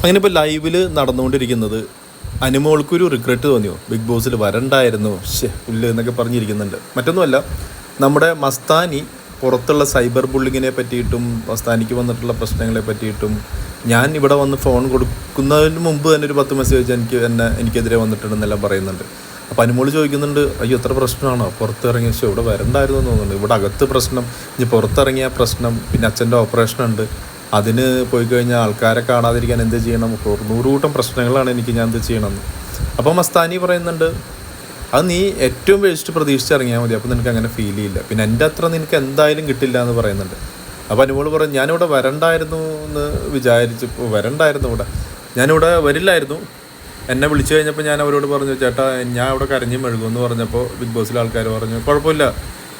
അങ്ങനെ ഇപ്പോൾ ലൈവിൽ നടന്നുകൊണ്ടിരിക്കുന്നത് അനുമോൾക്കൊരു റിഗ്രറ്റ് തോന്നിയോ, ബിഗ് ബോസിൽ വരണ്ടായിരുന്നു പുല്ല് എന്നൊക്കെ പറഞ്ഞിരിക്കുന്നുണ്ട്. മറ്റൊന്നുമല്ല, നമ്മുടെ മസ്താനി പുറത്തുള്ള സൈബർ ബുള്ളിങ്ങിനെ പറ്റിയിട്ടും മസ്താനിക്ക് വന്നിട്ടുള്ള പ്രശ്നങ്ങളെ പറ്റിയിട്ടും ഞാൻ ഇവിടെ വന്ന് ഫോൺ കൊടുക്കുന്നതിന് മുമ്പ് തന്നെ ഒരു 10 മെസ്സേജ് എനിക്കെതിരെ വന്നിട്ടുണ്ടെന്നെല്ലാം പറയുന്നുണ്ട്. അപ്പോൾ അനുമോൾ ചോദിക്കുന്നുണ്ട്, അയ്യോ എത്ര പ്രശ്നമാണോ പുറത്തിറങ്ങിയ ഇവിടെ വരണ്ടായിരുന്നു എന്ന് തോന്നുന്നുണ്ട്. ഇവിടെ അകത്ത് പ്രശ്നം, ഇനി പുറത്തിറങ്ങിയ പ്രശ്നം, പിന്നെ അച്ഛൻ്റെ ഓപ്പറേഷൻ ഉണ്ട്, അതിന് പോയി കഴിഞ്ഞാൽ ആൾക്കാരെ കാണാതിരിക്കാൻ എന്ത് ചെയ്യണം, 100 കൂട്ടം പ്രശ്നങ്ങളാണ് എനിക്ക്, ഞാൻ എന്ത് ചെയ്യണമെന്ന്. അപ്പോൾ മസ്താനി പറയുന്നുണ്ട്, അത് നീ ഏറ്റവും വേസ്റ്റ് പ്രതീക്ഷിച്ചിറങ്ങിയാൽ മതി, അപ്പോൾ നിനക്ക് അങ്ങനെ ഫീൽ ചെയ്യില്ല, പിന്നെ എൻ്റെ അത്ര നിനക്ക് എന്തായാലും കിട്ടില്ല എന്ന് പറയുന്നുണ്ട്. അപ്പോൾ അനുമോൾ പറയും, ഞാനിവിടെ വരണ്ടായിരുന്നു എന്ന് വിചാരിച്ചപ്പോൾ വരണ്ടായിരുന്നു, ഞാനിവിടെ വരില്ലായിരുന്നു. എന്നെ വിളിച്ചു കഴിഞ്ഞപ്പോൾ ഞാൻ അവരോട് പറഞ്ഞു, ചേട്ടാ ഞാൻ അവിടെ കരഞ്ഞും മെഴുകുമെന്ന് പറഞ്ഞപ്പോൾ ബിഗ് ബോസിലെ ആൾക്കാർ പറഞ്ഞു കുഴപ്പമില്ല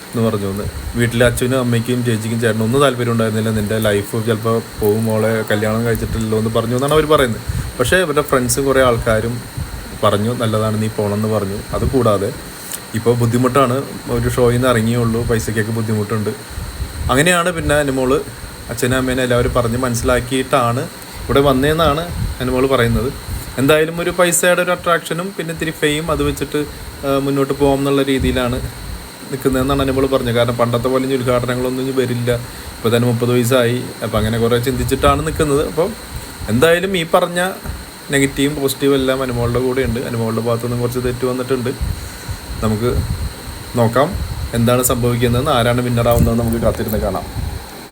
എന്ന് പറഞ്ഞു. ഒന്ന് വീട്ടിലെ അച്ഛനും അമ്മയ്ക്കും ചേച്ചിക്കും ചേട്ടനും ഒന്നും താല്പര്യം ഉണ്ടായിരുന്നില്ല, നിൻ്റെ ലൈഫ് ചിലപ്പോൾ പോകും, മോളെ കല്യാണം കഴിച്ചിട്ടില്ലല്ലോ എന്ന് പറഞ്ഞു എന്നാണ് അവർ പറയുന്നത്. പക്ഷേ ഇവരുടെ ഫ്രണ്ട്സും കുറേ ആൾക്കാരും പറഞ്ഞു നല്ലതാണ് നീ പോകണമെന്ന് പറഞ്ഞു. അതുകൂടാതെ ഇപ്പോൾ ബുദ്ധിമുട്ടാണ്, ഒരു ഷോയിൽ നിന്ന് ഇറങ്ങിയുള്ളൂ, പൈസയ്ക്കൊക്കെ ബുദ്ധിമുട്ടുണ്ട്. അങ്ങനെയാണ് പിന്നെ അനുമോൾ അച്ഛനും അമ്മേനെ എല്ലാവരും പറഞ്ഞ് മനസ്സിലാക്കിയിട്ടാണ് ഇവിടെ വന്നതെന്നാണ് അനുമോൾ പറയുന്നത്. എന്തായാലും ഒരു പൈസയുടെ ഒരു അട്രാക്ഷനും പിന്നെ ഇത്തിരി ഫെയിം അത് വെച്ചിട്ട് മുന്നോട്ട് പോകാം എന്നുള്ള രീതിയിലാണ് നിൽക്കുന്നതെന്നാണ് അനുമോൾ പറഞ്ഞത്. കാരണം പണ്ടത്തെ പോലെ ഇനി ഉദ്ഘാടനങ്ങളൊന്നും ഇനി വരില്ല, ഇപ്പോൾ തന്നെ 30 വയസ്സായി, അപ്പോൾ അങ്ങനെ കുറേ ചിന്തിച്ചിട്ടാണ് നിൽക്കുന്നത്. അപ്പം എന്തായാലും ഈ പറഞ്ഞ നെഗറ്റീവും പോസിറ്റീവും എല്ലാം അനുമോളുടെ കൂടെയുണ്ട്. അനുമോളുടെ ഭാഗത്തുനിന്നും കുറച്ച് തെറ്റ് വന്നിട്ടുണ്ട്. നമുക്ക് നോക്കാം എന്താണ് സംഭവിക്കുന്നതെന്ന്, ആരാണ് വിന്നറാവുന്നതെന്ന് നമുക്ക് കാത്തിരുന്ന് കാണാം.